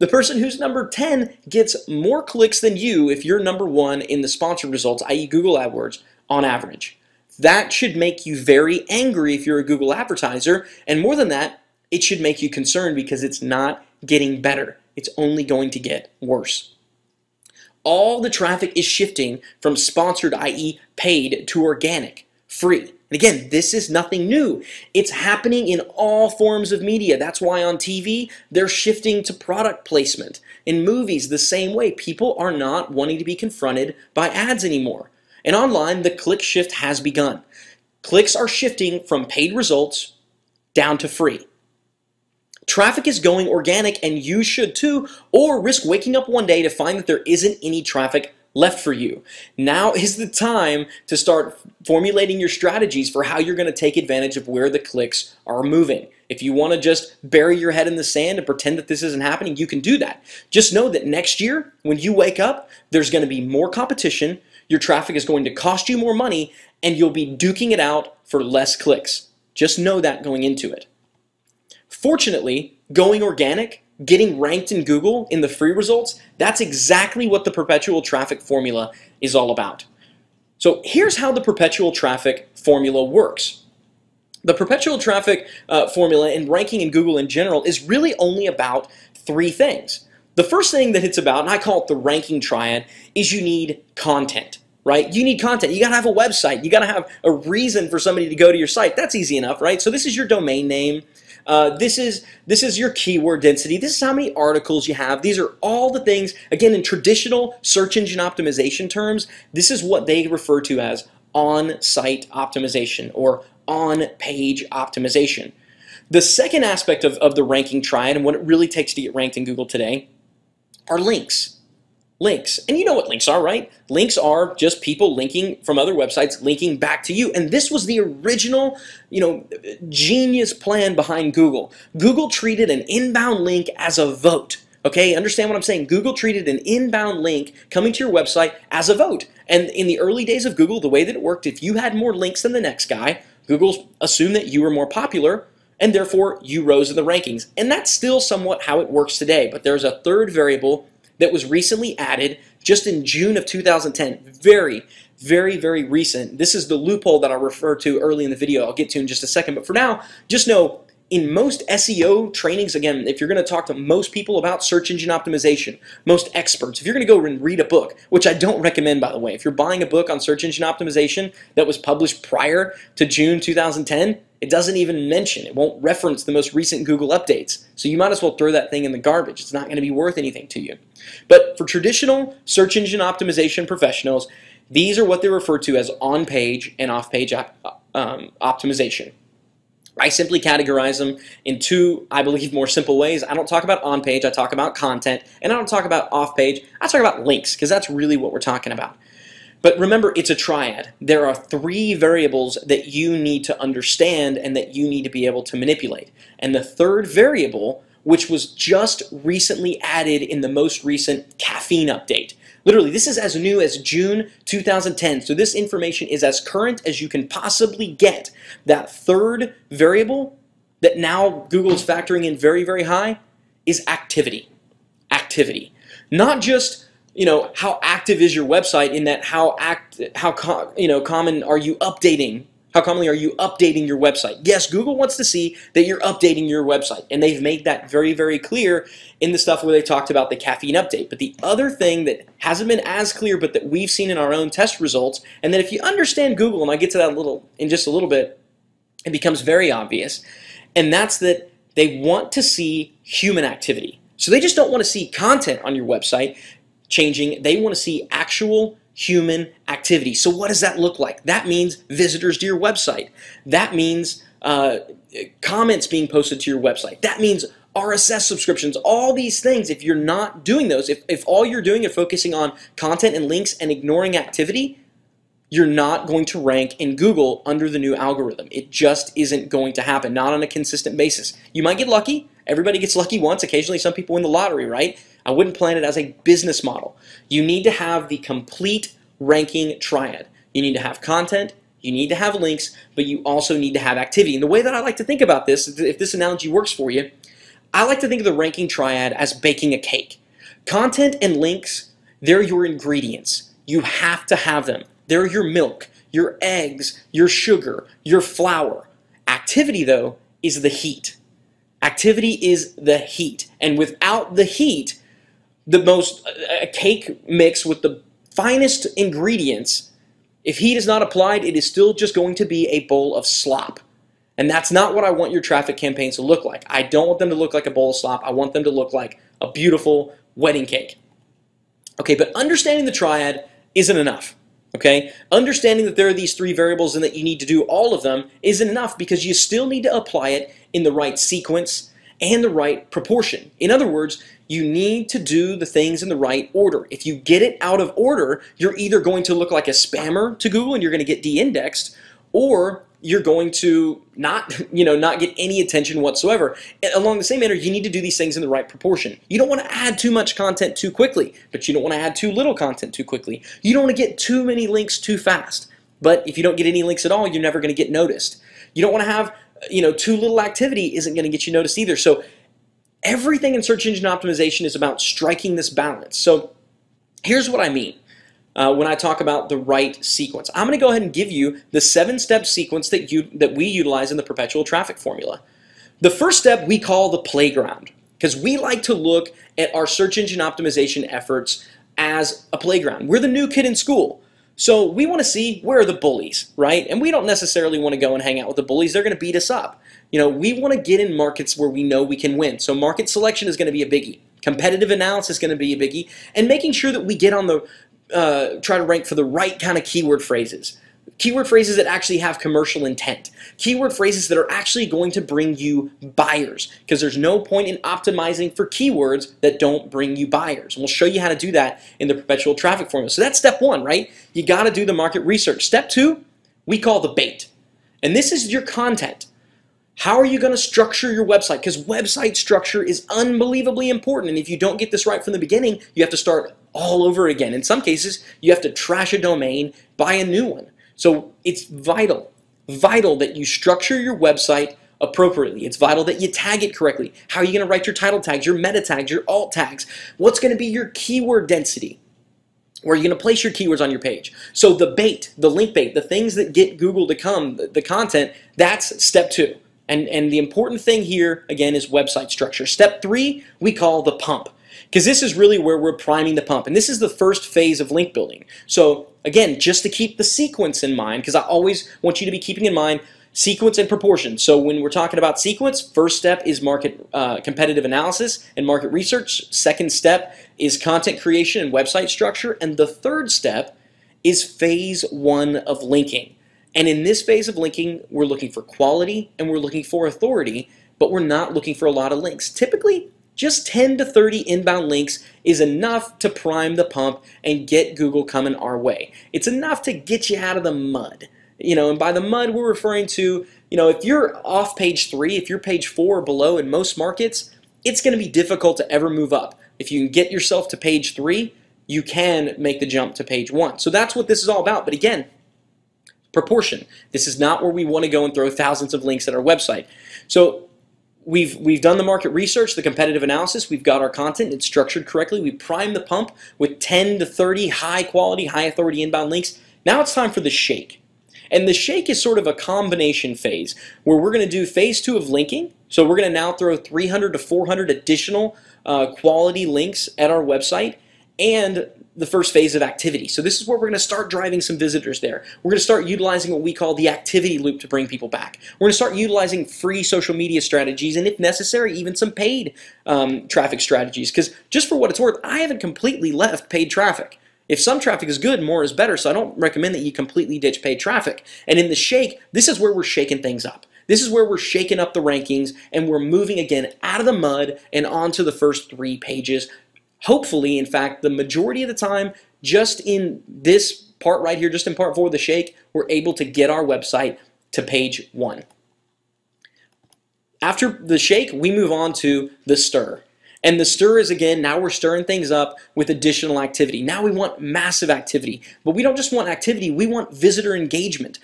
The person who's number 10 gets more clicks than you if you're number 1 in the sponsored results, i.e. Google AdWords, on average. That should make you very angry if you're a Google advertiser, and more than that, it should make you concerned because it's not getting better. It's only going to get worse. All the traffic is shifting from sponsored, i.e. paid, to organic, free. And again, this is nothing new. It's happening in all forms of media. That's why on TV, they're shifting to product placement. In movies, the same way. People are not wanting to be confronted by ads anymore. And online, the click shift has begun. Clicks are shifting from paid results down to free. Traffic is going organic, and you should too, or risk waking up one day to find that there isn't any traffic left for you. Now is the time to start formulating your strategies for how you're going to take advantage of where the clicks are moving. If you want to just bury your head in the sand and pretend that this isn't happening, you can do that. Just know that next year, when you wake up, there's going to be more competition, your traffic is going to cost you more money, and you'll be duking it out for less clicks. Just know that going into it. Fortunately, going organic, getting ranked in Google in the free results, that's exactly what the perpetual traffic formula is all about. So here's how the perpetual traffic formula works. The perpetual traffic formula and ranking in Google in general is really only about 3 things. The first thing that it's about, and I call it the ranking triad, is you need content. Right? You need content. You got to have a website. You got to have a reason for somebody to go to your site. That's easy enough, right? So this is your domain name. This is your keyword density. This is how many articles you have. These are all the things, again, in traditional search engine optimization terms, this is what they refer to as on-site optimization or on-page optimization. The second aspect of the ranking triad and what it really takes to get ranked in Google today are links. Links. And you know what links are, right? Links are just people linking from other websites, linking back to you. And this was the original, genius plan behind Google. Google treated an inbound link as a vote. Okay, understand what I'm saying? Google treated an inbound link coming to your website as a vote. And in the early days of Google, the way that it worked, if you had more links than the next guy, Google assumed that you were more popular, and therefore you rose in the rankings. And that's still somewhat how it works today. But there's a third variable that was recently added just in June of 2010. Very, very, very recent. This is the loophole that I'll refer to early in the video. I'll get to in just a second. But for now, just know in most SEO trainings, again, if you're going to talk to most people about search engine optimization, most experts, if you're going to go and read a book, which I don't recommend, by the way, if you're buying a book on search engine optimization that was published prior to June 2010, it doesn't even mention, it won't reference the most recent Google updates. So you might as well throw that thing in the garbage. It's not going to be worth anything to you. But for traditional search engine optimization professionals, these are what they refer to as on-page and off-page optimization. I simply categorize them in 2, I believe, more simple ways. I don't talk about on-page, I talk about content, and I don't talk about off-page, I talk about links, because that's really what we're talking about. But remember, it's a triad. There are 3 variables that you need to understand and that you need to be able to manipulate. And the third variable, which was just recently added in the most recent caffeine update. Literally, this is as new as June 2010, so this information is as current as you can possibly get. That third variable that now Google is factoring in very, very high is activity. Activity. Not just how active is your website, in that how common are you updating? How commonly are you updating your website? Yes, Google wants to see that you're updating your website, and they've made that very, very clear in the stuff where they talked about the caffeine update. But the other thing that hasn't been as clear, but that we've seen in our own test results, and that if you understand Google, and I'll get to that in just a little bit, it becomes very obvious, and that's that they want to see human activity. So they just don't want to see content on your website changing. They want to see actual human activity. So what does that look like? That means visitors to your website. That means comments being posted to your website. That means RSS subscriptions. All these things, if you're not doing those, if all you're doing is focusing on content and links and ignoring activity, you're not going to rank in Google under the new algorithm. It just isn't going to happen, not on a consistent basis. You might get lucky. Everybody gets lucky once. Occasionally some people win the lottery, right? I wouldn't plan it as a business model. You need to have the complete ranking triad. You need to have content, you need to have links, but you also need to have activity. And the way that I like to think about this, if this analogy works for you, I like to think of the ranking triad as baking a cake. Content and links, they're your ingredients. You have to have them. They're your milk, your eggs, your sugar, your flour. Activity, though, is the heat. Activity is the heat. And without the heat, a cake mix with the finest ingredients, if heat is not applied, it is still just going to be a bowl of slop. And that's not what I want your traffic campaigns to look like. I don't want them to look like a bowl of slop. I want them to look like a beautiful wedding cake. Okay, but understanding the triad isn't enough. Okay, understanding that there are these three variables and that you need to do all of them isn't enough, because you still need to apply it in the right sequence and the right proportion. In other words, you need to do the things in the right order. If you get it out of order, you're either going to look like a spammer to Google and you're going to get de-indexed, or you're going to not get any attention whatsoever. Along the same manner, you need to do these things in the right proportion. You don't want to add too much content too quickly, but you don't want to add too little content too quickly. You don't want to get too many links too fast. But if you don't get any links at all, you're never going to get noticed. You don't want to have, too little activity isn't going to get you noticed either. So everything in search engine optimization is about striking this balance. So here's what I mean. When I talk about the right sequence, I'm going to go ahead and give you the 7-step sequence that we utilize in the Perpetual traffic formula. The first step we call the playground, because we like to look at our search engine optimization efforts as a playground. We're the new kid in school, so we want to see where are the bullies, right? And we don't necessarily want to go and hang out with the bullies. They're going to beat us up. We want to get in markets where we know we can win. So market selection is going to be a biggie. Competitive analysis is going to be a biggie, and making sure that we get on the try to rank for the right kind of keyword phrases. Keyword phrases that actually have commercial intent. Keyword phrases that are actually going to bring you buyers, because there's no point in optimizing for keywords that don't bring you buyers. And we'll show you how to do that in the Perpetual traffic formula. So that's step 1, right? You got to do the market research. Step 2, we call the bait. And this is your content. How are you going to structure your website? Because website structure is unbelievably important. And if you don't get this right from the beginning, you have to start all over again. In some cases, you have to trash a domain, buy a new one. So it's vital that you structure your website appropriately. It's vital that you tag it correctly. How are you going to write your title tags, your meta tags, your alt tags? What's going to be your keyword density? Where are you going to place your keywords on your page? So the bait, the link bait, the things that get Google to come, the content, that's step 2. And the important thing here, again, is website structure. Step 3, we call the pump, because this is really where we're priming the pump. And this is the first phase of link building. So again, just to keep the sequence in mind, because I always want you to be keeping in mind sequence and proportion. So when we're talking about sequence, first step is market competitive analysis and market research. Second step is content creation and website structure. And the third step is phase 1 of linking. And in this phase of linking, we're looking for quality and we're looking for authority, but we're not looking for a lot of links. Typically, just 10 to 30 inbound links is enough to prime the pump and get Google coming our way. It's enough to get you out of the mud. And by the mud, we're referring to, if you're off page 3, if you're page 4 or below in most markets, it's going to be difficult to ever move up. If you can get yourself to page 3, you can make the jump to page 1. So that's what this is all about. But again, proportion. This is not where we want to go and throw thousands of links at our website. So we've done the market research, the competitive analysis, we've got our content, it's structured correctly, we primed the pump with 10 to 30 high quality, high authority inbound links. Now it's time for the shake. And the shake is sort of a combination phase where we're going to do phase 2 of linking. So we're going to now throw 300 to 400 additional quality links at our website, and the first phase of activity. So this is where we're going to start driving some visitors there. We're going to start utilizing what we call the activity loop to bring people back. We're going to start utilizing free social media strategies, and if necessary, even some paid traffic strategies. Because just for what it's worth, I haven't completely left paid traffic. If some traffic is good, more is better, so I don't recommend that you completely ditch paid traffic. And in the shake, this is where we're shaking things up. This is where we're shaking up the rankings, and we're moving again out of the mud and onto the first 3 pages. Hopefully, in fact, the majority of the time, just in this part right here, just in part 4 of the shake, we're able to get our website to page 1. After the shake, we move on to the stir. And the stir is, again, now we're stirring things up with additional activity. Now we want massive activity. But we don't just want activity, we want visitor engagement.